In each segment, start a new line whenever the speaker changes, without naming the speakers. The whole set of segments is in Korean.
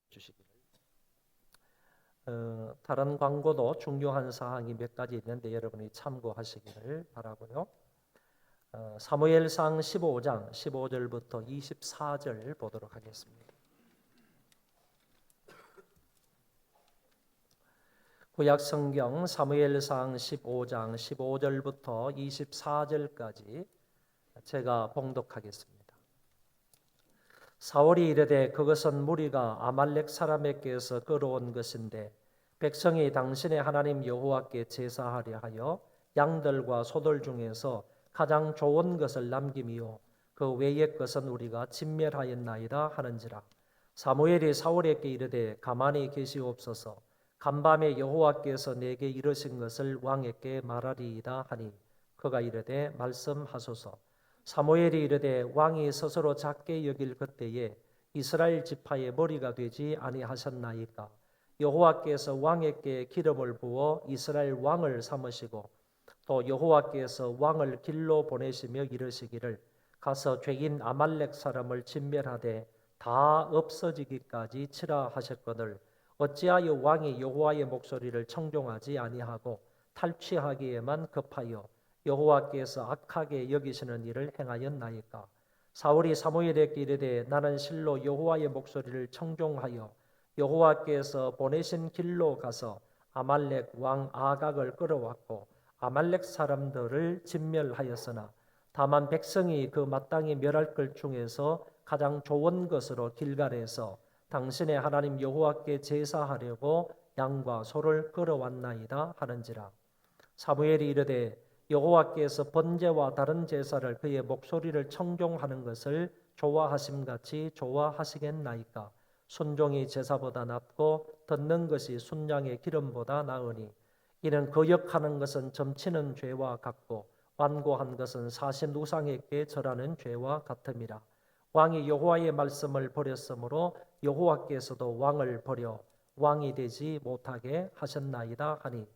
주시기를. 다른 광고도 중요한 사항이 몇 가지 있는데 여러분이 참고하시기를 바라고요. 사무엘상 15장 15절부터 24절 보도록 하겠습니다. 구약성경 사무엘상 15장 15절부터 24절까지 제가 봉독하겠습니다. 사울이 이르되 그것은 무리가 아말렉 사람에게서 끌어온 것인데 백성이 당신의 하나님 여호와께 제사하려 하여 양들과 소들 중에서 가장 좋은 것을 남김이요 그 외의 것은 우리가 진멸하였나이다 하는지라. 사무엘이 사울에게 이르되 가만히 계시옵소서. 간밤에 여호와께서 내게 이르신 것을 왕에게 말하리이다 하니 그가 이르되 말씀하소서. 사무엘이 이르되 왕이 스스로 작게 여길 그때에 이스라엘 지파의 머리가 되지 아니하셨나이까. 여호와께서 왕에게 기름을 부어 이스라엘 왕을 삼으시고 또 여호와께서 왕을 길로 보내시며 이르시기를 가서 죄인 아말렉 사람을 진멸하되 다 없어지기까지 치라 하셨거늘 어찌하여 왕이 여호와의 목소리를 청종하지 아니하고 탈취하기에만 급하여 여호와께서 악하게 여기시는 일을 행하였나이까. 사울이 사무엘에게 이르되 나는 실로 여호와의 목소리를 청종하여 여호와께서 보내신 길로 가서 아말렉 왕 아각을 끌어왔고 아말렉 사람들을 진멸하였으나 다만 백성이 그 마땅히 멸할 것 중에서 가장 좋은 것으로 길갈에서 당신의 하나님 여호와께 제사하려고 양과 소를 끌어왔나이다 하는지라. 사무엘이 이르되 여호와께서 번제와 다른 제사를 그의 목소리를 청종하는 것을 좋아하심같이 좋아하시겠나이까. 순종이 제사보다 낫고 듣는 것이 순양의 기름보다 나으니 이는 거역하는 것은 점치는 죄와 같고 완고한 것은 사신 우상에게 절하는 죄와 같음이라. 왕이 여호와의 말씀을 버렸으므로 여호와께서도 왕을 버려 왕이 되지 못하게 하셨나이다 하니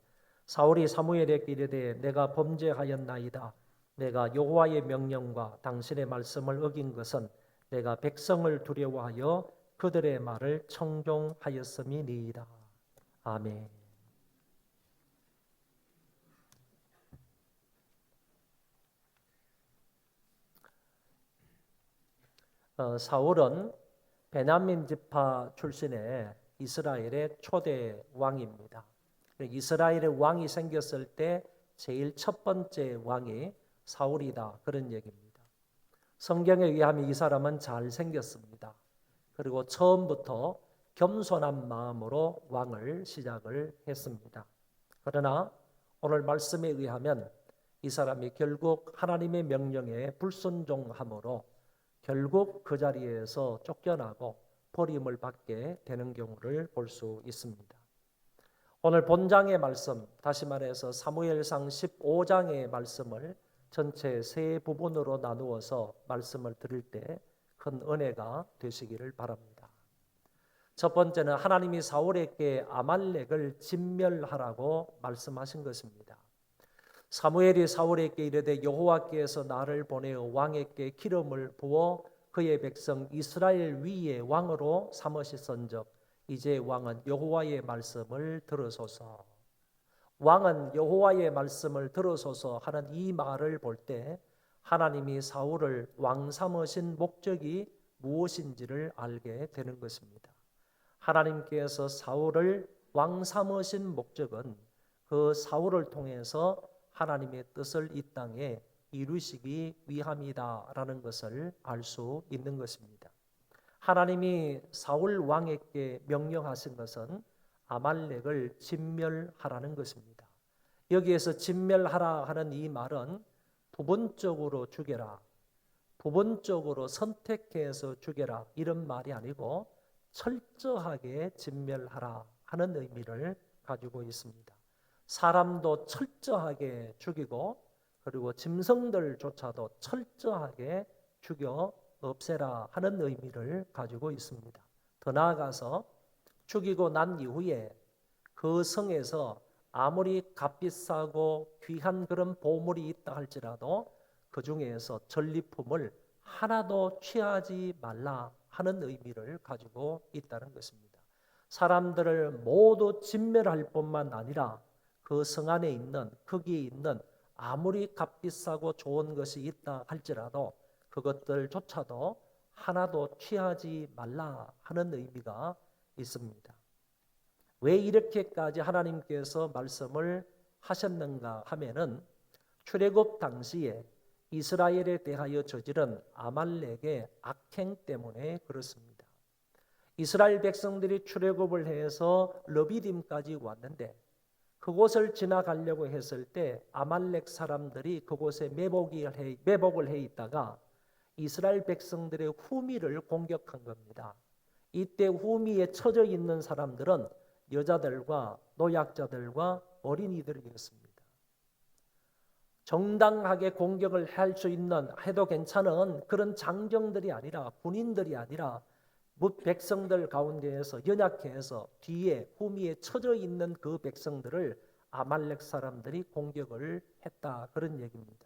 사울이 사무엘에게 이르되 내가 범죄하였나이다. 내가 여호와의 명령과 당신의 말씀을 어긴 것은 내가 백성을 두려워하여 그들의 말을 청종하였음이니이다. 아멘. 사울은 베냐민 지파 출신의 이스라엘의 초대 왕입니다. 이스라엘의 왕이 생겼을 때 제일 첫 번째 왕이 사울이다 그런 얘기입니다. 성경에 의하면 이 사람은 잘 생겼습니다. 그리고 처음부터 겸손한 마음으로 왕을 시작을 했습니다. 그러나 오늘 말씀에 의하면 이 사람이 결국 하나님의 명령에 불순종함으로 결국 그 자리에서 쫓겨나고 버림을 받게 되는 경우를 볼 수 있습니다. 오늘 본장의 말씀, 다시 말해서 사무엘상 15장의 말씀을 전체 세 부분으로 나누어서 말씀을 드릴 때 큰 은혜가 되시기를 바랍니다. 첫 번째는 하나님이 사울에게 아말렉을 진멸하라고 말씀하신 것입니다. 사무엘이 사울에게 이르되 여호와께서 나를 보내어 왕에게 기름을 부어 그의 백성 이스라엘 위에 왕으로 삼으시선즉 이제 왕은 여호와의 말씀을 들으소서. 왕은 여호와의 말씀을 들으소서 하는 이 말을 볼 때 하나님이 사울을 왕 삼으신 목적이 무엇인지를 알게 되는 것입니다. 하나님께서 사울을 왕 삼으신 목적은 그 사울을 통해서 하나님의 뜻을 이 땅에 이루시기 위함이다라는 것을 알 수 있는 것입니다. 하나님이 사울 왕에게 명령하신 것은 아말렉을 진멸하라는 것입니다. 여기에서 진멸하라 하는 이 말은 부분적으로 죽여라, 부분적으로 선택해서 죽여라 이런 말이 아니고 철저하게 진멸하라 하는 의미를 가지고 있습니다. 사람도 철저하게 죽이고 그리고 짐승들조차도 철저하게 죽여 없애라 하는 의미를 가지고 있습니다. 더 나아가서 죽이고 난 이후에 그 성에서 아무리 값비싸고 귀한 그런 보물이 있다 할지라도 그 중에서 전리품을 하나도 취하지 말라 하는 의미를 가지고 있다는 것입니다. 사람들을 모두 진멸할 뿐만 아니라 그 성 안에 있는, 거기에 있는 아무리 값비싸고 좋은 것이 있다 할지라도 그것들조차도 하나도 취하지 말라 하는 의미가 있습니다. 왜 이렇게까지 하나님께서 말씀을 하셨는가 하면은 출애굽 당시에 이스라엘에 대하여 저지른 아말렉의 악행 때문에 그렇습니다. 이스라엘 백성들이 출애굽을 해서 르비딤까지 왔는데 그곳을 지나가려고 했을 때 아말렉 사람들이 그곳에 매복을 해 있다가 이스라엘 백성들의 후미를 공격한 겁니다. 이때 후미에 처져 있는 사람들은 여자들과 노약자들과 어린이들이었습니다. 정당하게 공격을 할 수 있는, 해도 괜찮은 그런 장정들이 아니라, 군인들이 아니라 백성들 가운데에서 연약해서 뒤에 후미에 처져 있는 그 백성들을 아말렉 사람들이 공격을 했다, 그런 얘기입니다.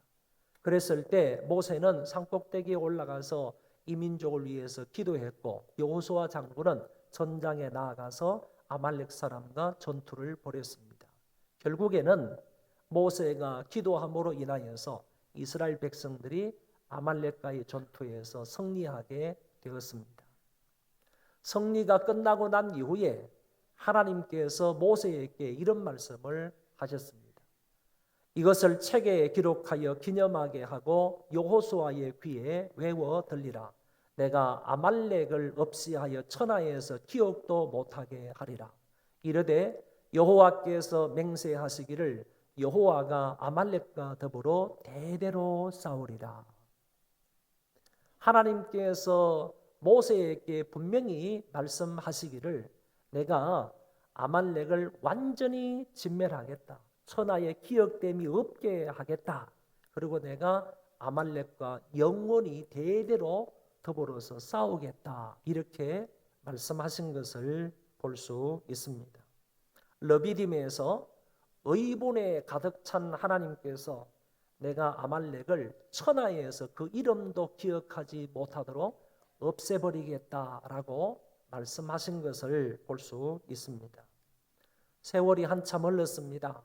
그랬을 때 모세는 산꼭대기에 올라가서 이 민족을 위해서 기도했고, 여호수아 장군은 전장에 나아가서 아말렉 사람과 전투를 벌였습니다. 결국에는 모세가 기도함으로 인하여서 이스라엘 백성들이 아말렉과의 전투에서 승리하게 되었습니다. 승리가 끝나고 난 이후에 하나님께서 모세에게 이런 말씀을 하셨습니다. 이것을 책에 기록하여 기념하게 하고 여호수아의 귀에 외워 들리라. 내가 아말렉을 없이하여 천하에서 기억도 못하게 하리라. 이르되 여호와께서 맹세하시기를 여호와가 아말렉과 더불어 대대로 싸우리라. 하나님께서 모세에게 분명히 말씀하시기를 내가 아말렉을 완전히 진멸하겠다. 천하의 기억됨이 없게 하겠다. 그리고 내가 아말렉과 영원히 대대로 더불어서 싸우겠다. 이렇게 말씀하신 것을 볼 수 있습니다. 르비딤에서 의분에 가득 찬 하나님께서 내가 아말렉을 천하에서 그 이름도 기억하지 못하도록 없애버리겠다라고 말씀하신 것을 볼 수 있습니다. 세월이 한참 흘렀습니다.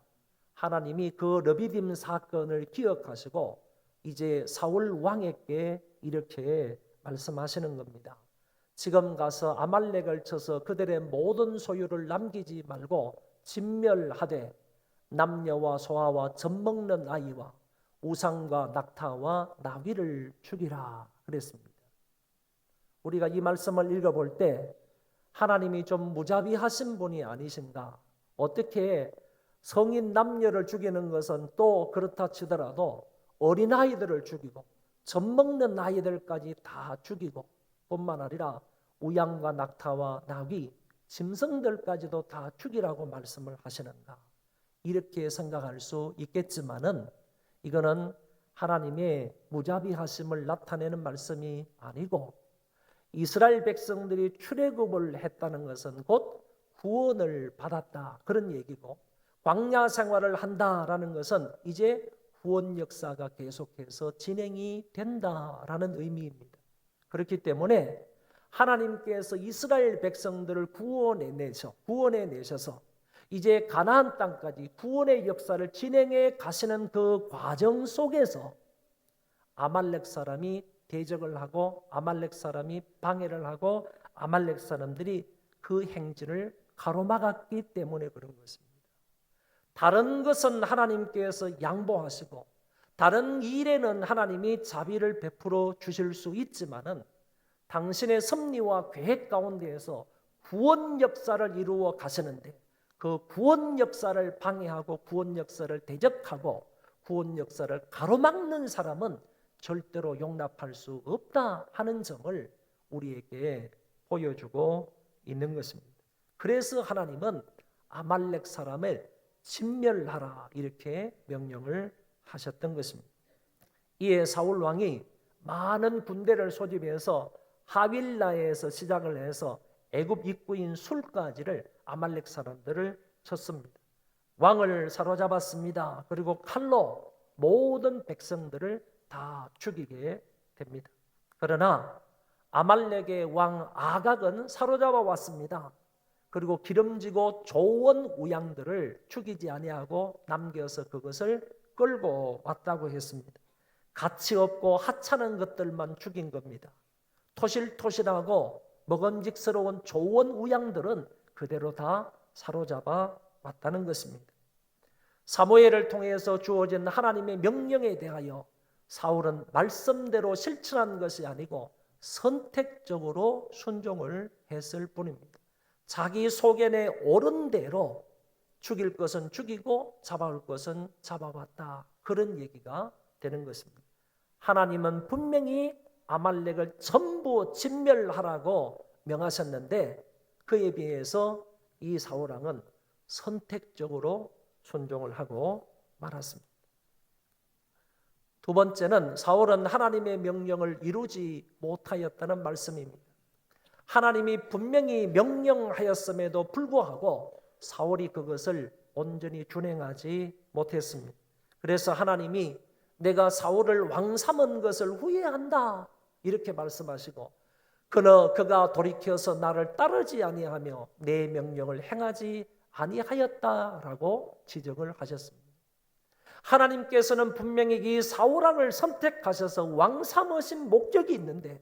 하나님이 그 르비딤 사건을 기억하시고 이제 사울 왕에게 이렇게 말씀하시는 겁니다. 지금 가서 아말렉을 쳐서 그들의 모든 소유를 남기지 말고 진멸하되 남녀와 소아와 젖먹는 아이와 우상과 낙타와 나귀를 죽이라 그랬습니다. 우리가 이 말씀을 읽어볼 때 하나님이 좀 무자비하신 분이 아니신가? 어떻게 성인 남녀를 죽이는 것은 또 그렇다 치더라도 어린아이들을 죽이고 젖먹는 아이들까지 다 죽이고 뿐만 아니라 우양과 낙타와 나귀, 짐승들까지도 다 죽이라고 말씀을 하시는가? 이렇게 생각할 수 있겠지만은 이거는 하나님의 무자비하심을 나타내는 말씀이 아니고 이스라엘 백성들이 출애굽을 했다는 것은 곧 구원을 받았다 그런 얘기고 광야 생활을 한다라는 것은 이제 구원 역사가 계속해서 진행이 된다라는 의미입니다. 그렇기 때문에 하나님께서 이스라엘 백성들을 구원해 내셔서 이제 가나안 땅까지 구원의 역사를 진행해 가시는 그 과정 속에서 아말렉 사람이 대적을 하고 아말렉 사람이 방해를 하고 아말렉 사람들이 그 행진을 가로막았기 때문에 그런 것입니다. 다른 것은 하나님께서 양보하시고 다른 일에는 하나님이 자비를 베풀어 주실 수 있지만은 당신의 섭리와 계획 가운데에서 구원 역사를 이루어 가시는데 그 구원 역사를 방해하고 구원 역사를 대적하고 구원 역사를 가로막는 사람은 절대로 용납할 수 없다 하는 점을 우리에게 보여주고 있는 것입니다. 그래서 하나님은 아말렉 사람을 진멸하라 이렇게 명령을 하셨던 것입니다. 이에 사울 왕이 많은 군대를 소집해서 하윌라에서 시작을 해서 애굽 입구인 술까지를 아말렉 사람들을 쳤습니다. 왕을 사로잡았습니다. 그리고 칼로 모든 백성들을 다 죽이게 됩니다. 그러나 아말렉의 왕 아각은 사로잡아 왔습니다. 그리고 기름지고 좋은 우양들을 죽이지 아니하고 남겨서 그것을 끌고 왔다고 했습니다. 가치 없고 하찮은 것들만 죽인 겁니다. 토실토실하고 먹음직스러운 좋은 우양들은 그대로 다 사로잡아 왔다는 것입니다. 사무엘을 통해서 주어진 하나님의 명령에 대하여 사울은 말씀대로 실천한 것이 아니고 선택적으로 순종을 했을 뿐입니다. 자기 소견에 옳은 대로 죽일 것은 죽이고 잡아올 것은 잡아왔다. 그런 얘기가 되는 것입니다. 하나님은 분명히 아말렉을 전부 진멸하라고 명하셨는데 그에 비해서 이 사울왕은 선택적으로 순종을 하고 말았습니다. 두 번째는 사울은 하나님의 명령을 이루지 못하였다는 말씀입니다. 하나님이 분명히 명령하였음에도 불구하고 사울이 그것을 온전히 준행하지 못했습니다. 그래서 하나님이 내가 사울을 왕 삼은 것을 후회한다 이렇게 말씀하시고 그가 돌이켜서 나를 따르지 아니하며 내 명령을 행하지 아니하였다라고 지적을 하셨습니다. 하나님께서는 분명히 이 사울왕을 선택하셔서 왕 삼으신 목적이 있는데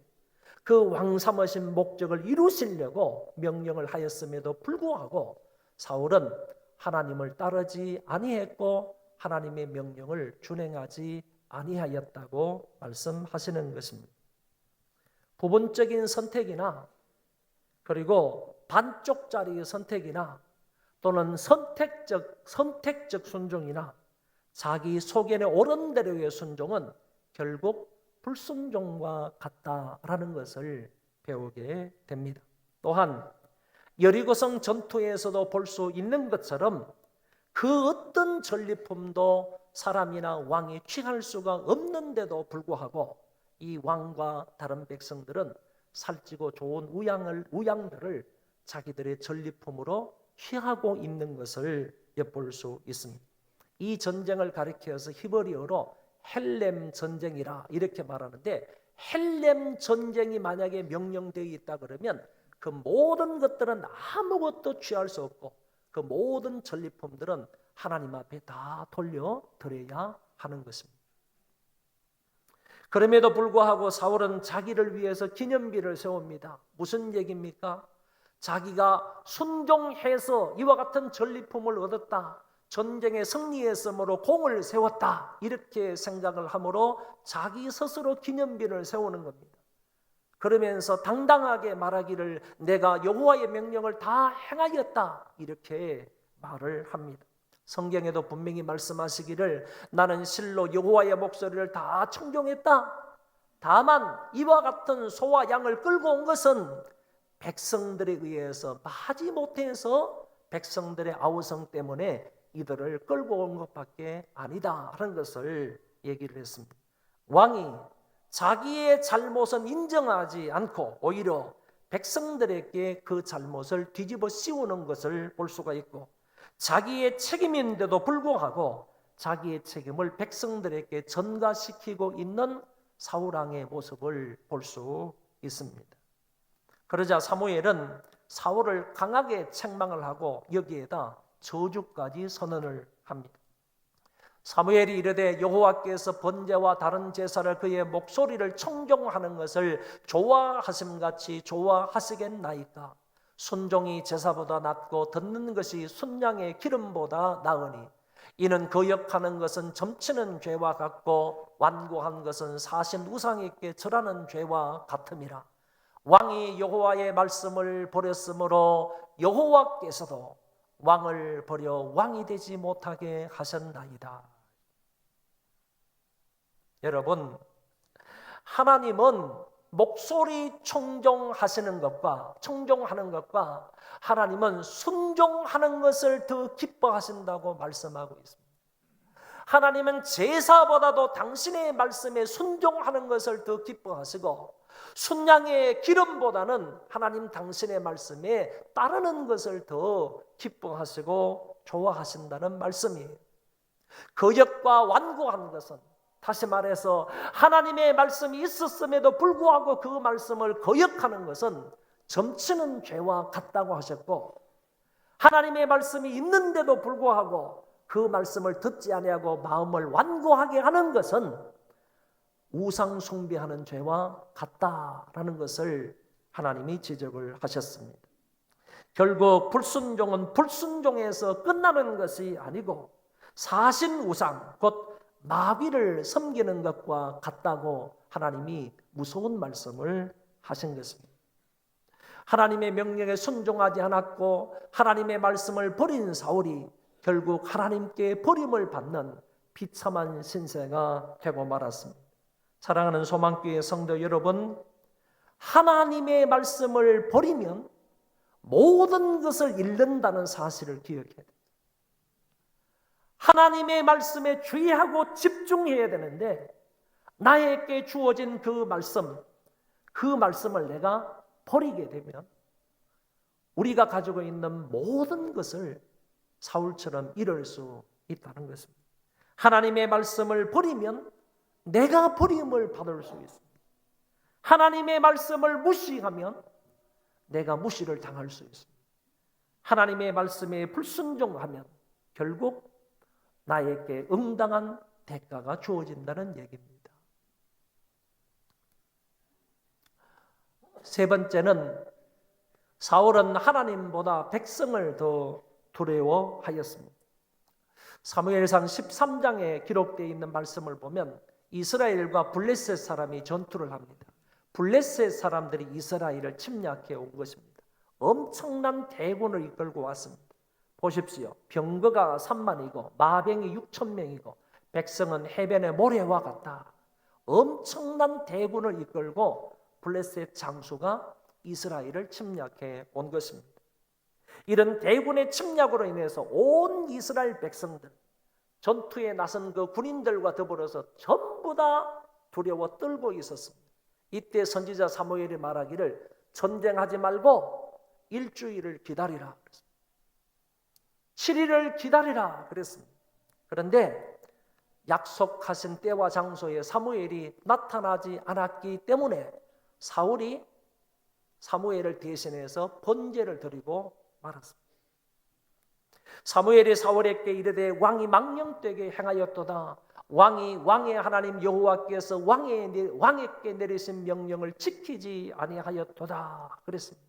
그 왕 삼으신 목적을 이루시려고 명령을 하였음에도 불구하고 사울은 하나님을 따르지 아니했고 하나님의 명령을 준행하지 아니하였다고 말씀하시는 것입니다. 부분적인 선택이나 그리고 반쪽짜리 선택이나 또는 선택적 순종이나 자기 소견에 옳은 대로의 순종은 결국 불순종과 같다라는 것을 배우게 됩니다. 또한 여리고성 전투에서도 볼 수 있는 것처럼 그 어떤 전리품도 사람이나 왕이 취할 수가 없는데도 불구하고 이 왕과 다른 백성들은 살찌고 좋은 우양들을 자기들의 전리품으로 취하고 있는 것을 엿볼 수 있습니다. 이 전쟁을 가리켜서 히브리어로 헬렘 전쟁이라 이렇게 말하는데 헬렘 전쟁이 만약에 명령되어 있다 그러면 그 모든 것들은 아무것도 취할 수 없고 그 모든 전리품들은 하나님 앞에 다 돌려드려야 하는 것입니다. 그럼에도 불구하고 사울은 자기를 위해서 기념비를 세웁니다. 무슨 얘기입니까? 자기가 순종해서 이와 같은 전리품을 얻었다. 전쟁에 승리했으므로 공을 세웠다. 이렇게 생각을 하므로 자기 스스로 기념비를 세우는 겁니다. 그러면서 당당하게 말하기를 내가 여호와의 명령을 다 행하였다. 이렇게 말을 합니다. 성경에도 분명히 말씀하시기를 나는 실로 여호와의 목소리를 다 청종했다. 다만 이와 같은 소와 양을 끌고 온 것은 백성들에 의해서 마지못해서 백성들의 아우성 때문에 이들을 끌고 온 것밖에 아니다 하는 것을 얘기를 했습니다. 왕이 자기의 잘못은 인정하지 않고 오히려 백성들에게 그 잘못을 뒤집어 씌우는 것을 볼 수가 있고 자기의 책임인데도 불구하고 자기의 책임을 백성들에게 전가시키고 있는 사울왕의 모습을 볼 수 있습니다. 그러자 사무엘은 사울을 강하게 책망을 하고 여기에다 저주까지 선언을 합니다. 사무엘이 이르되 여호와께서 번제와 다른 제사를 그의 목소리를 청종하는 것을 좋아하심같이 좋아하시겠나이까. 순종이 제사보다 낫고 듣는 것이 순양의 기름보다 나으니 이는 거역하는 것은 점치는 죄와 같고 완고한 것은 사신 우상에게 절하는 죄와 같음이라. 왕이 여호와의 말씀을 버렸으므로 여호와께서도 왕을 버려 왕이 되지 못하게 하셨나이다. 여러분, 하나님은 목소리 청종하는 것과 하나님은 순종하는 것을 더 기뻐하신다고 말씀하고 있습니다. 하나님은 제사보다도 당신의 말씀에 순종하는 것을 더 기뻐하시고 순양의 기름보다는 하나님 당신의 말씀에 따르는 것을 더 기뻐하시고 좋아하신다는 말씀이에요. 거역과 완고한 것은 다시 말해서 하나님의 말씀이 있었음에도 불구하고 그 말씀을 거역하는 것은 점치는 죄와 같다고 하셨고 하나님의 말씀이 있는데도 불구하고 그 말씀을 듣지 아니하고 마음을 완고하게 하는 것은 우상 숭배하는 죄와 같다라는 것을 하나님이 지적을 하셨습니다. 결국 불순종은 불순종에서 끝나는 것이 아니고 사신 우상, 곧 마귀를 섬기는 것과 같다고 하나님이 무서운 말씀을 하신 것입니다. 하나님의 명령에 순종하지 않았고 하나님의 말씀을 버린 사울이 결국 하나님께 버림을 받는 비참한 신세가 되고 말았습니다. 사랑하는 소망교회 성도 여러분, 하나님의 말씀을 버리면 모든 것을 잃는다는 사실을 기억해야 됩니다. 하나님의 말씀에 주의하고 집중해야 되는데 나에게 주어진 그 말씀을 내가 버리게 되면 우리가 가지고 있는 모든 것을 사울처럼 잃을 수 있다는 것입니다. 하나님의 말씀을 버리면 내가 버림을 받을 수 있습니다. 하나님의 말씀을 무시하면 내가 무시를 당할 수 있습니다. 하나님의 말씀에 불순종하면 결국 나에게 응당한 대가가 주어진다는 얘기입니다. 세 번째는 사울은 하나님보다 백성을 더 두려워하였습니다. 사무엘상 13장에 기록되어 있는 말씀을 보면 이스라엘과 블레셋 사람이 전투를 합니다. 블레셋 사람들이 이스라엘을 침략해 온 것입니다. 엄청난 대군을 이끌고 왔습니다. 보십시오. 병거가 3만이고 마병이 6,000명이고 백성은 해변의 모래와 같다. 엄청난 대군을 이끌고 블레셋 장수가 이스라엘을 침략해 온 것입니다. 이런 대군의 침략으로 인해서 온 이스라엘 백성들, 전투에 나선 그 군인들과 더불어서 전부 다 두려워 떨고 있었습니다. 이때 선지자 사무엘이 말하기를 전쟁하지 말고 일주일을 기다리라 그랬습니다. 7일을 기다리라 그랬습니다. 그런데 약속하신 때와 장소에 사무엘이 나타나지 않았기 때문에 사울이 사무엘을 대신해서 번제를 드리고 말았습니다. 사무엘이 사울에게 이르되 왕이 망령되게 행하였도다. 왕이 왕의 하나님 여호와께서 왕에게 내리신 명령을 지키지 아니하였도다 그랬습니다.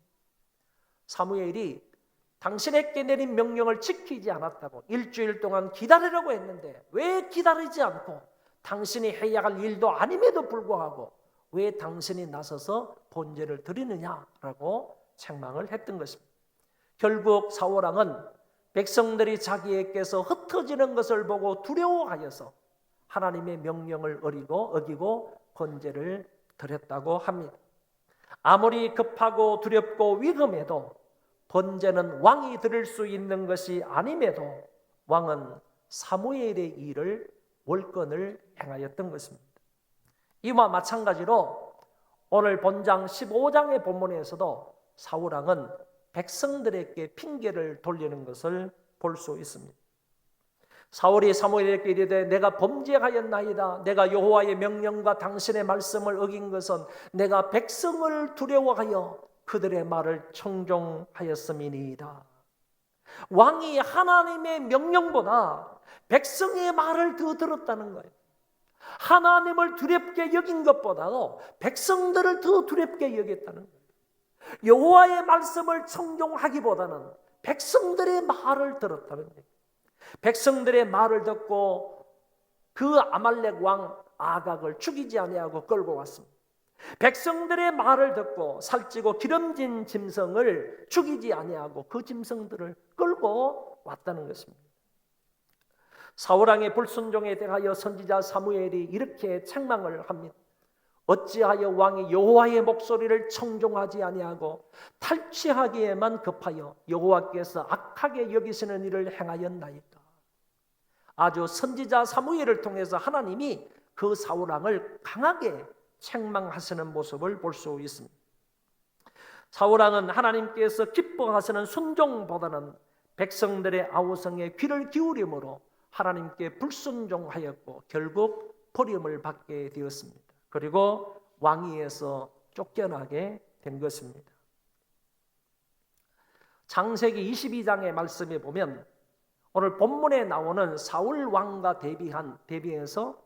사무엘이 당신에게 내린 명령을 지키지 않았다고 일주일 동안 기다리라고 했는데 왜 기다리지 않고 당신이 해야 할 일도 아님에도 불구하고 왜 당신이 나서서 번제를 드리느냐라고 책망을 했던 것입니다. 결국 사울왕은 백성들이 자기에게서 흩어지는 것을 보고 두려워하여서 하나님의 명령을 어기고 번제를 드렸다고 합니다. 아무리 급하고 두렵고 위험해도 번제는 왕이 드릴 수 있는 것이 아님에도 왕은 사무엘의 일을 월권을 행하였던 것입니다. 이와 마찬가지로 오늘 본장 15장의 본문에서도 사울왕은 백성들에게 핑계를 돌리는 것을 볼 수 있습니다. 사울이 사무엘에게 이르되 내가 범죄하였나이다. 내가 여호와의 명령과 당신의 말씀을 어긴 것은 내가 백성을 두려워하여 그들의 말을 청종하였음이니이다. 왕이 하나님의 명령보다 백성의 말을 더 들었다는 거예요. 하나님을 두렵게 여긴 것보다도 백성들을 더 두렵게 여겼다는 거예요. 여호와의 말씀을 청종하기보다는 백성들의 말을 들었다는 거예요. 백성들의 말을 듣고 그 아말렉 왕 아각을 죽이지 아니하고 끌고 왔습니다. 백성들의 말을 듣고 살찌고 기름진 짐승을 죽이지 아니하고 그 짐승들을 끌고 왔다는 것입니다. 사울왕의 불순종에 대하여 선지자 사무엘이 이렇게 책망을 합니다. 어찌하여 왕이 여호와의 목소리를 청종하지 아니하고 탈취하기에만 급하여 여호와께서 악하게 여기시는 일을 행하였나이까. 아주 선지자 사무엘을 통해서 하나님이 그 사울왕을 강하게 책망하시는 모습을 볼 수 있습니다. 사울왕은 하나님께서 기뻐하시는 순종보다는 백성들의 아우성에 귀를 기울임으로 하나님께 불순종하였고 결국 버림을 받게 되었습니다. 그리고 왕위에서 쫓겨나게 된 것입니다. 창세기 22장의 말씀에 보면 오늘 본문에 나오는 사울 왕과 대비해서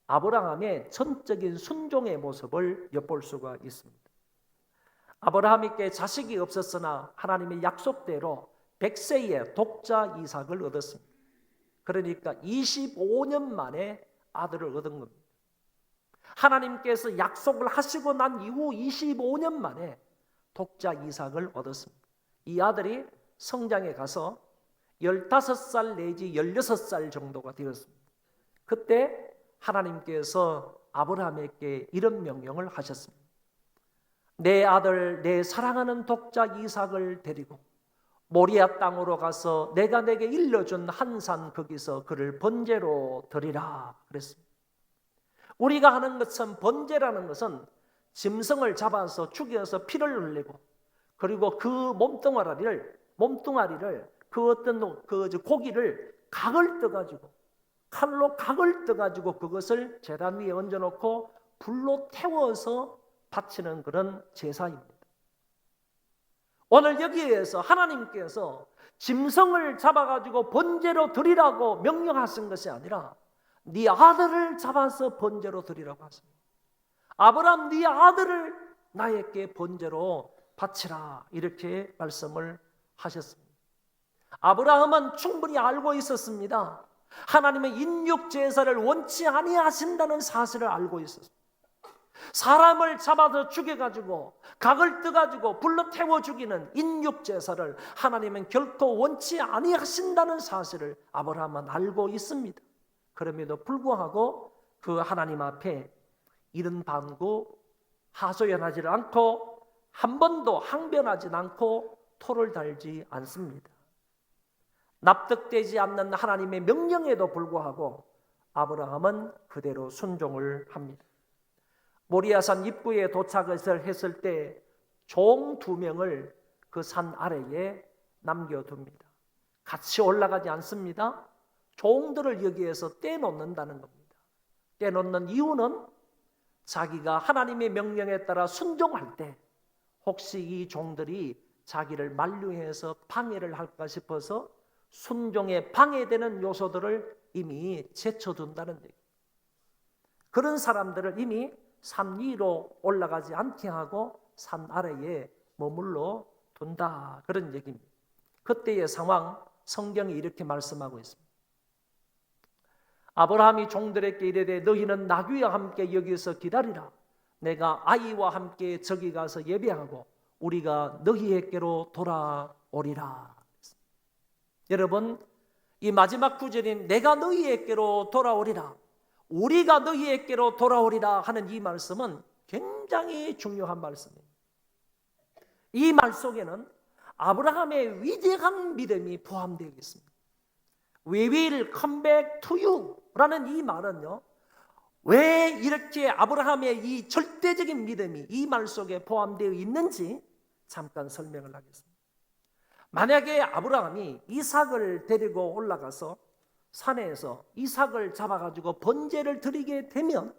아브라함의 전적인 순종의 모습을 엿볼 수가 있습니다. 아브라함에게 자식이 없었으나 하나님의 약속대로 100세에 독자 이삭을 얻었습니다. 그러니까 25년 만에 아들을 얻은 겁니다. 하나님께서 약속을 하시고 난 이후 25년 만에 독자 이삭을 얻었습니다. 이 아들이 성장에 가서 15살 내지 16살 정도가 되었습니다. 그때 하나님께서 아브라함에게 이런 명령을 하셨습니다. 내 아들, 내 사랑하는 독자 이삭을 데리고 모리아 땅으로 가서 내가 내게 일러준 한 산 거기서 그를 번제로 드리라 그랬습니다. 우리가 하는 것은 번제라는 것은 짐승을 잡아서 죽여서 피를 흘리고 그리고 그 몸뚱아리를 그 어떤 그 고기를 각을 떠가지고 칼로 각을 떠가지고 그것을 제단 위에 얹어놓고 불로 태워서 바치는 그런 제사입니다. 오늘 여기에서 하나님께서 짐승을 잡아가지고 번제로 드리라고 명령하신 것이 아니라 네 아들을 잡아서 번제로 드리라고 하십니다. 아브라함 네 아들을 나에게 번제로 바치라 이렇게 말씀을 하셨습니다. 아브라함은 충분히 알고 있었습니다. 하나님의 인육 제사를 원치 아니하신다는 사실을 알고 있었습니다. 사람을 잡아서 죽여가지고 각을 떠가지고 불로 태워 죽이는 인육 제사를 하나님은 결코 원치 아니하신다는 사실을 아브라함은 알고 있습니다. 그럼에도 불구하고 그 하나님 앞에 이른 반구 하소연하지 않고 한 번도 항변하지 않고 토를 달지 않습니다. 납득되지 않는 하나님의 명령에도 불구하고 아브라함은 그대로 순종을 합니다. 모리아산 입구에 도착을 했을 때 종 2명을 그 산 아래에 남겨둡니다. 같이 올라가지 않습니다. 종들을 여기에서 떼놓는다는 겁니다. 떼놓는 이유는 자기가 하나님의 명령에 따라 순종할 때 혹시 이 종들이 자기를 만류해서 방해를 할까 싶어서 순종에 방해되는 요소들을 이미 제쳐둔다는 얘기입니다. 그런 사람들을 이미 산 위로 올라가지 않게 하고 산 아래에 머물러 둔다 그런 얘기입니다. 그때의 상황 성경이 이렇게 말씀하고 있습니다. 아브라함이 종들에게 이르되 너희는 나귀와 함께 여기서 기다리라. 내가 아이와 함께 저기 가서 예배하고 우리가 너희에게로 돌아오리라. 여러분 이 마지막 구절인 내가 너희에게로 돌아오리라, 우리가 너희에게로 돌아오리라 하는 이 말씀은 굉장히 중요한 말씀입니다. 이 말 속에는 아브라함의 위대한 믿음이 포함되어 있습니다. We will come back to you 라는 이 말은요, 왜 이렇게 아브라함의 이 절대적인 믿음이 이 말 속에 포함되어 있는지 잠깐 설명을 하겠습니다. 만약에 아브라함이 이삭을 데리고 올라가서 산에서 이삭을 잡아가지고 번제를 드리게 되면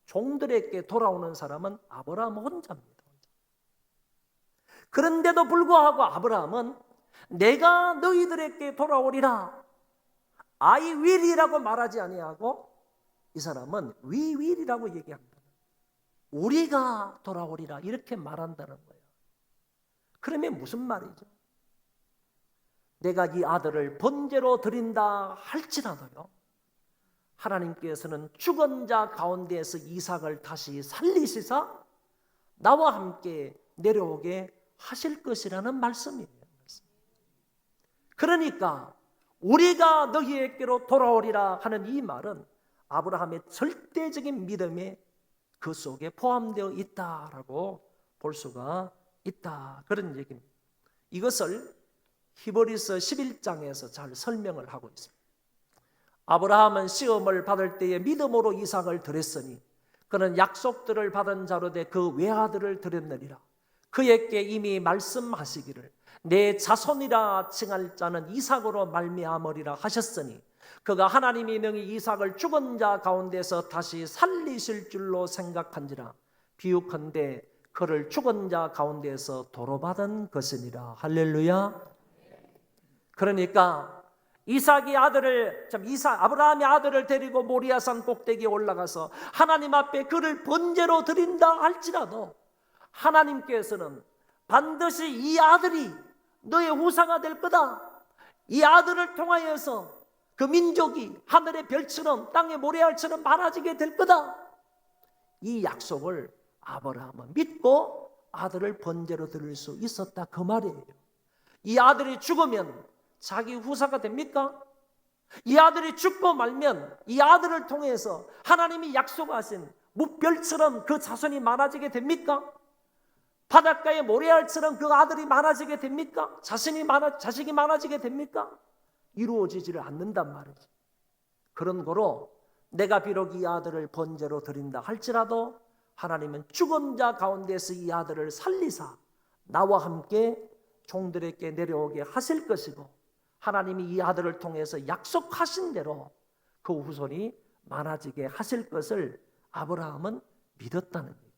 종들에게 돌아오는 사람은 아브라함 혼자입니다. 그런데도 불구하고 아브라함은 내가 너희들에게 돌아오리라, I will이라고 말하지 아니하고 이 사람은 we will이라고 얘기합니다. 우리가 돌아오리라 이렇게 말한다는 거예요. 그러면 무슨 말이죠? 내가 이 아들을 번제로 드린다 할지라도요, 하나님께서는 죽은 자 가운데에서 이삭을 다시 살리시사 나와 함께 내려오게 하실 것이라는 말씀이에요. 그러니까 우리가 너희에게로 돌아오리라 하는 이 말은 아브라함의 절대적인 믿음이 그 속에 포함되어 있다라고 볼 수가 있다 그런 얘기입니다. 이것을 히브리서 11장에서 잘 설명을 하고 있습니다. 아브라함은 시험을 받을 때에 믿음으로 이삭을 드렸으니 그는 약속들을 받은 자로 돼 그 외아들을 드렸느니라. 그에게 이미 말씀하시기를 내 자손이라 칭할 자는 이삭으로 말미암으리라 하셨으니 그가 하나님이 능히 이삭을 죽은 자 가운데서 다시 살리실 줄로 생각한지라. 비유컨대 그를 죽은 자 가운데서 도로받은 것이니라. 할렐루야. 그러니까 아브라함이 아들을 데리고 모리아산 꼭대기에 올라가서 하나님 앞에 그를 번제로 드린다 할지라도 하나님께서는 반드시 이 아들이 너의 후사가 될 거다. 이 아들을 통하여서 그 민족이 하늘의 별처럼 땅의 모래알처럼 많아지게 될 거다. 이 약속을 아브라함은 믿고 아들을 번제로 드릴 수 있었다, 그 말이에요. 이 아들이 죽으면 자기 후사가 됩니까? 이 아들이 죽고 말면 이 아들을 통해서 하나님이 약속하신 무별처럼 그 자손이 많아지게 됩니까? 바닷가의 모래알처럼 그 아들이 많아지게 됩니까? 자식이 많아지게 됩니까? 이루어지지를 않는단 말이지. 그런 거로 내가 비록 이 아들을 번제로 드린다 할지라도 하나님은 죽은 자 가운데서 이 아들을 살리사 나와 함께 종들에게 내려오게 하실 것이고, 하나님이 이 아들을 통해서 약속하신 대로 그 후손이 많아지게 하실 것을 아브라함은 믿었다는 얘기입니다.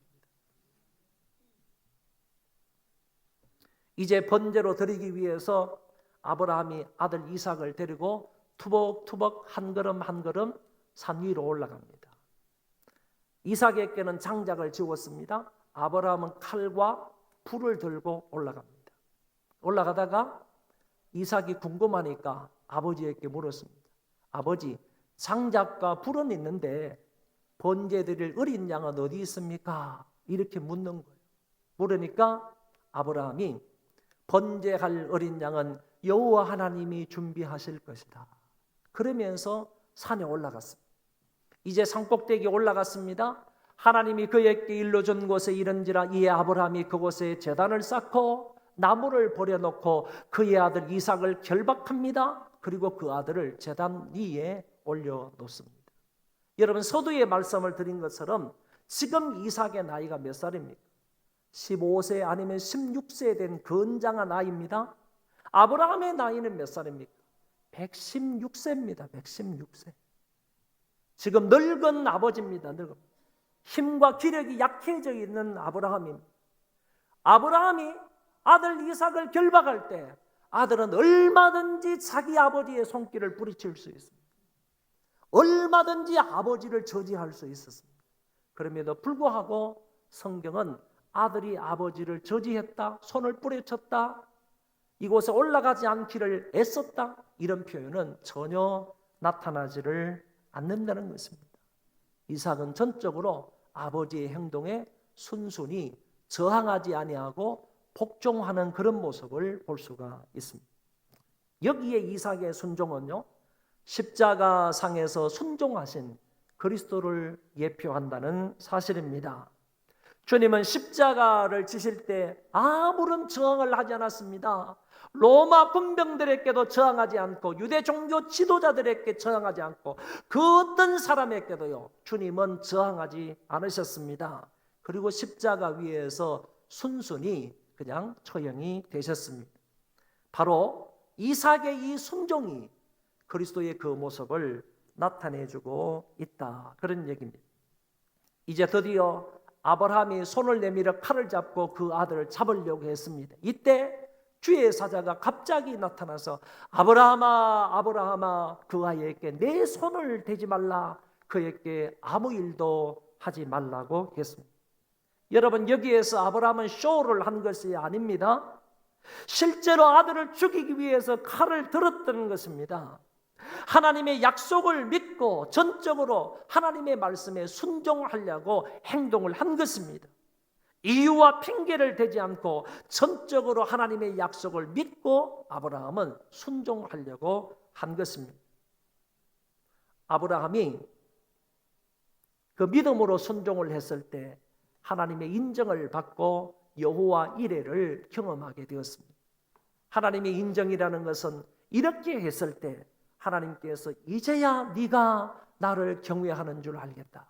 이제 번제로 드리기 위해서 아브라함이 아들 이삭을 데리고 투벅투벅 한 걸음 한 걸음 산 위로 올라갑니다. 이삭에게는 장작을 지웠습니다. 아브라함은 칼과 불을 들고 올라갑니다. 올라가다가 이삭이 궁금하니까 아버지에게 물었습니다. 아버지, 장작과 불은 있는데 번제 드릴 어린 양은 어디 있습니까? 이렇게 묻는 거예요. 물으니까 아브라함이 번제할 어린 양은 여호와 하나님이 준비하실 것이다. 그러면서 산에 올라갔습니다. 이제 산꼭대기에 올라갔습니다. 하나님이 그에게 일러준 곳에 이른지라 이에 아브라함이 그곳에 제단을 쌓고 나무를 버려놓고 그의 아들 이삭을 결박합니다. 그리고 그 아들을 제단 위에 올려놓습니다. 여러분, 서두에 말씀을 드린 것처럼 지금 이삭의 나이가 몇 살입니까? 15세 아니면 16세 된 건장한 나이입니다. 아브라함의 나이는 몇 살입니까? 116세입니다. 116세. 지금 늙은 아버지입니다. 늙은. 힘과 기력이 약해져 있는 아브라함입니다. 아브라함이 아들 이삭을 결박할 때 아들은 얼마든지 자기 아버지의 손길을 뿌리칠 수 있습니다. 얼마든지 아버지를 저지할 수 있었습니다. 그럼에도 불구하고 성경은 아들이 아버지를 저지했다, 손을 뿌리쳤다, 이곳에 올라가지 않기를 애썼다, 이런 표현은 전혀 나타나지를 않는다는 것입니다. 이삭은 전적으로 아버지의 행동에 순순히 저항하지 아니하고 복종하는 그런 모습을 볼 수가 있습니다. 여기에 이삭의 순종은요, 십자가상에서 순종하신 그리스도를 예표한다는 사실입니다. 주님은 십자가를 지실 때 아무런 저항을 하지 않았습니다. 로마 군병들에게도 저항하지 않고 유대 종교 지도자들에게 저항하지 않고 그 어떤 사람에게도요, 주님은 저항하지 않으셨습니다. 그리고 십자가 위에서 순순히 그냥 처형이 되셨습니다. 바로 이삭의 이 순종이 그리스도의 그 모습을 나타내주고 있다, 그런 얘기입니다. 이제 드디어 아브라함이 손을 내밀어 칼을 잡고 그 아들을 잡으려고 했습니다. 이때 주의 사자가 갑자기 나타나서 아브라함아, 아브라함아, 그 아이에게 내 손을 대지 말라, 그에게 아무 일도 하지 말라고 했습니다. 여러분, 여기에서 아브라함은 쇼를 한 것이 아닙니다. 실제로 아들을 죽이기 위해서 칼을 들었던 것입니다. 하나님의 약속을 믿고 전적으로 하나님의 말씀에 순종하려고 행동을 한 것입니다. 이유와 핑계를 대지 않고 전적으로 하나님의 약속을 믿고 아브라함은 순종하려고 한 것입니다. 아브라함이 그 믿음으로 순종을 했을 때 하나님의 인정을 받고 여호와 이레를 경험하게 되었습니다. 하나님의 인정이라는 것은 이렇게 했을 때 하나님께서 이제야 네가 나를 경외하는 줄 알겠다,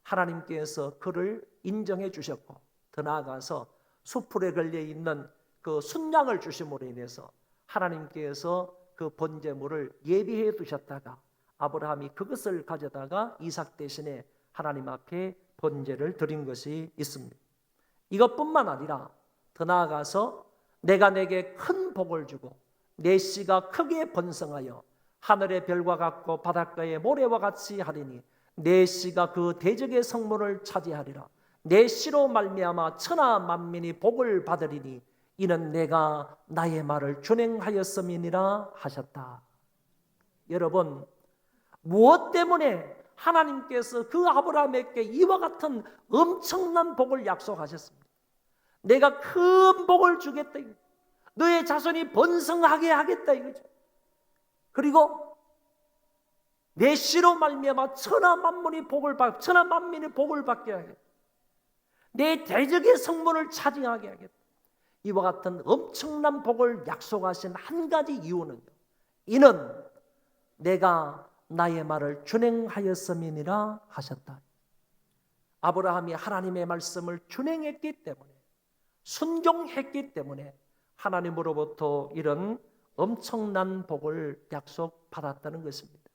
하나님께서 그를 인정해 주셨고, 더 나아가서 수풀에 걸려있는 그 순양을 주심으로 인해서 하나님께서 그 번제물을 예비해 두셨다가 아브라함이 그것을 가져다가 이삭 대신에 하나님 앞에 번제를 드린 것이 있습니다. 이것뿐만 아니라 더 나아가서 내가 내게 큰 복을 주고 내 씨가 크게 번성하여 하늘의 별과 같고 바닷가의 모래와 같이 하리니 내 씨가 그 대적의 성문을 차지하리라. 내 씨로 말미암아 천하 만민이 복을 받으리니 이는 내가 나의 말을 준행하였음이니라 하셨다. 여러분, 무엇 때문에 하나님께서 그 아브라함에게 이와 같은 엄청난 복을 약속하셨습니다. 내가 큰 복을 주겠다. 너의 자손이 번성하게 하겠다 이거죠. 그리고 내 씨로 말미암아 천하 만민이 복을 받게 하겠다. 내 대적의 성문을 차지하게 하겠다. 이와 같은 엄청난 복을 약속하신 한 가지 이유는 이는 내가 나의 말을 준행하였음이니라 하셨다. 아브라함이 하나님의 말씀을 준행했기 때문에, 순종했기 때문에 하나님으로부터 이런 엄청난 복을 약속받았다는 것입니다.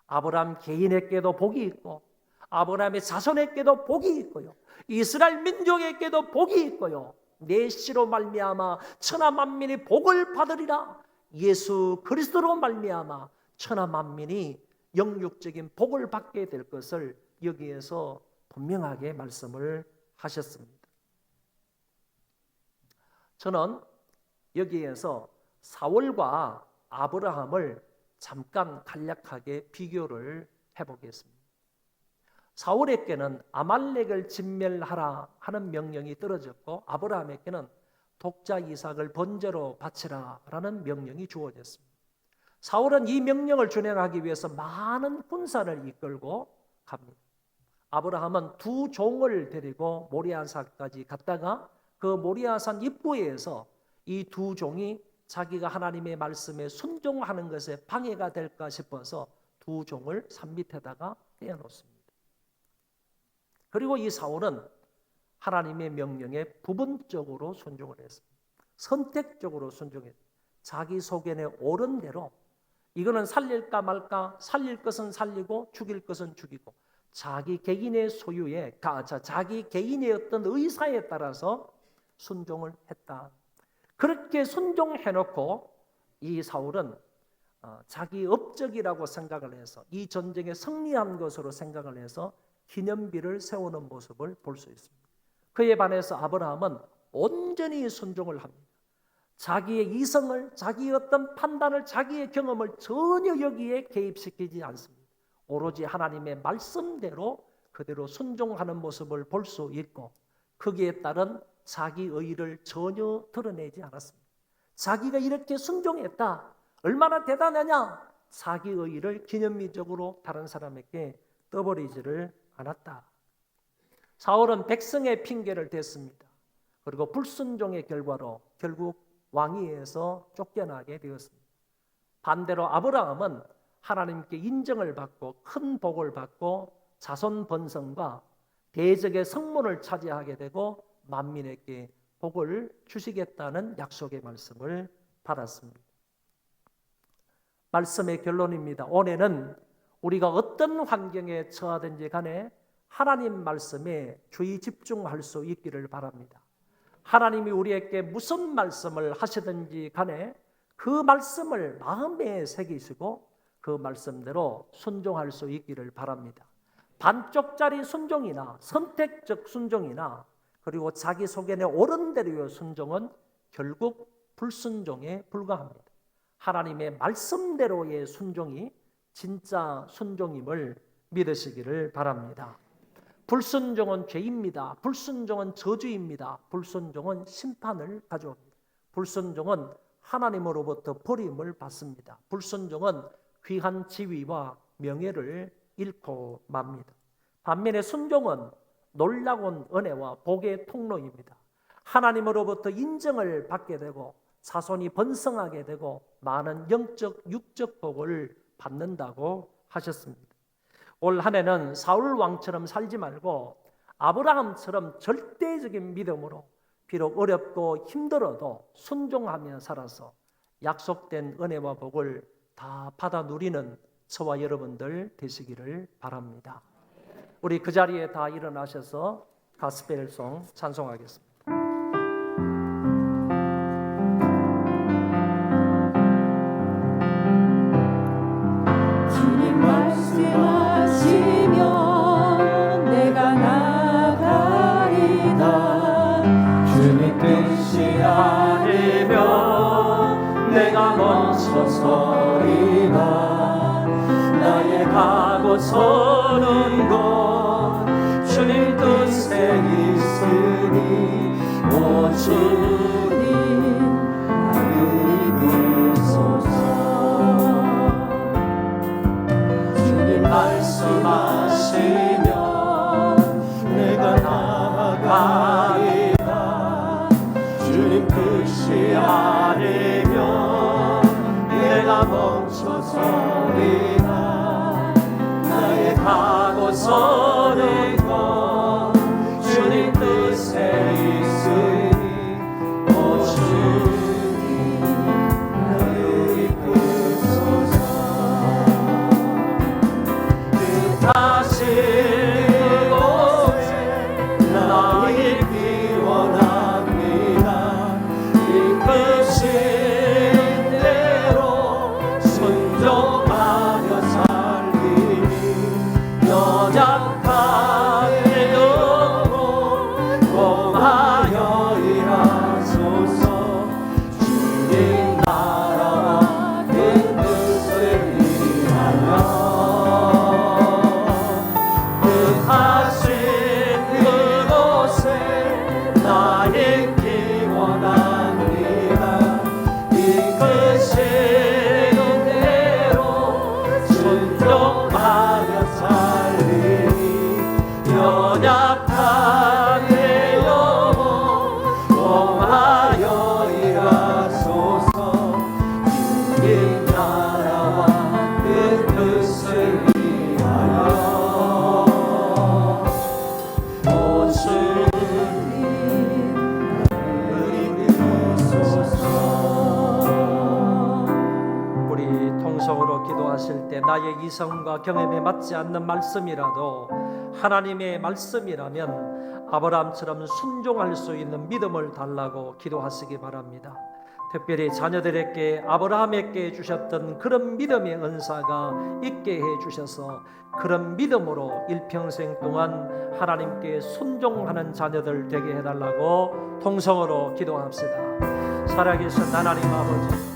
아브라함 개인에게도 복이 있고 아브라함의 자손에게도 복이 있고요, 이스라엘 민족에게도 복이 있고요, 내 씨로 말미암아 천하 만민이 복을 받으리라. 예수 그리스도로 말미암아 천하 만민이 영육적인 복을 받게 될 것을 여기에서 분명하게 말씀을 하셨습니다. 저는 여기에서 사울과 아브라함을 잠깐 간략하게 비교를 해보겠습니다. 사울에게는 아말렉을 진멸하라 하는 명령이 떨어졌고 아브라함에게는 독자 이삭을 번제로 바치라 라는 명령이 주어졌습니다. 사울은 이 명령을 준행하기 위해서 많은 군사를 이끌고 갑니다. 아브라함은 두 종을 데리고 모리아산까지 갔다가 그 모리아산 입구에서 이 두 종이 자기가 하나님의 말씀에 순종하는 것에 방해가 될까 싶어서 두 종을 산 밑에다가 떼어놓습니다. 그리고 이 사울은 하나님의 명령에 부분적으로 순종을 했습니다. 선택적으로 순종했습니다. 자기 속에 옳은 대로 이거는 살릴까 말까, 살릴 것은 살리고 죽일 것은 죽이고 자기 개인의 소유에, 자기 개인의 어떤 의사에 따라서 순종을 했다. 그렇게 순종해놓고 이 사울은 자기 업적이라고 생각을 해서 이 전쟁에 승리한 것으로 생각을 해서 기념비를 세우는 모습을 볼 수 있습니다. 그에 반해서 아브라함은 온전히 순종을 합니다. 자기의 이성을, 자기의 어떤 판단을, 자기의 경험을 전혀 여기에 개입시키지 않습니다. 오로지 하나님의 말씀대로 그대로 순종하는 모습을 볼 수 있고 거기에 따른 자기 의의를 전혀 드러내지 않았습니다. 자기가 이렇게 순종했다, 얼마나 대단하냐, 자기 의의를 기념비적으로 다른 사람에게 떠버리지를 않았다. 사울은 백성의 핑계를 댔습니다. 그리고 불순종의 결과로 결국 왕위에서 쫓겨나게 되었습니다. 반대로 아브라함은 하나님께 인정을 받고 큰 복을 받고 자손 번성과 대적의 성문을 차지하게 되고 만민에게 복을 주시겠다는 약속의 말씀을 받았습니다. 말씀의 결론입니다. 올해는 우리가 어떤 환경에 처하든지 간에 하나님 말씀에 주의 집중할 수 있기를 바랍니다. 하나님이 우리에게 무슨 말씀을 하시든지 간에 그 말씀을 마음에 새기시고 그 말씀대로 순종할 수 있기를 바랍니다. 반쪽짜리 순종이나 선택적 순종이나 그리고 자기 속에는 옳은 대로의 순종은 결국 불순종에 불과합니다. 하나님의 말씀대로의 순종이 진짜 순종임을 믿으시기를 바랍니다. 불순종은 죄입니다. 불순종은 저주입니다. 불순종은 심판을 가져옵니다. 불순종은 하나님으로부터 버림을 받습니다. 불순종은 귀한 지위와 명예를 잃고 맙니다. 반면에 순종은 놀라운 은혜와 복의 통로입니다. 하나님으로부터 인정을 받게 되고 자손이 번성하게 되고 많은 영적, 육적 복을 받는다고 하셨습니다. 올 한 해는 사울 왕처럼 살지 말고 아브라함처럼 절대적인 믿음으로 비록 어렵고 힘들어도 순종하며 살아서 약속된 은혜와 복을 다 받아 누리는 저와 여러분들 되시기를 바랍니다. 우리 그 자리에 다 일어나셔서 가스펠송 찬송하겠습니다.
멈춰서리라. 나의 가고 서는 곳 주님 뜻에 있으니 오 주님 나를 이끄소서. 주님 말씀하시면 내가 나아가리라. 주님 뜻이 아니면 내가 멈춰서리라. 나의 가고 서는 곳 주님 뜻에 있으니 오 주님 나를 이끄소서. 뜻하신 그곳에 나 있기 원합니다. 이끄신 대로 순종하며 살리니 연약한 내 영혼 공하여 일하소서. 주님 나라와 그 뜻을 위하여 뜻하신 그곳에 나 있기 원합니다. 이끄시는 대로 순종하며 살리니 연약한 내 영혼 공하여 일하소서. 주님 나라와 그 뜻을 위하여 오 주님 나를 이끄소서.
우리 통성으로 기도하실 때 나의 이성과 경험에 맞지 않는 말씀이라도 하나님의 말씀이라면 아브라함처럼 순종할 수 있는 믿음을 달라고 기도하시기 바랍니다. 특별히 자녀들에게 아브라함에게 주셨던 그런 믿음의 은사가 있게 해 주셔서 그런 믿음으로 일평생 동안 하나님께 순종하는 자녀들 되게 해달라고 통성으로 기도합시다. 살아계신 하나님 아버지,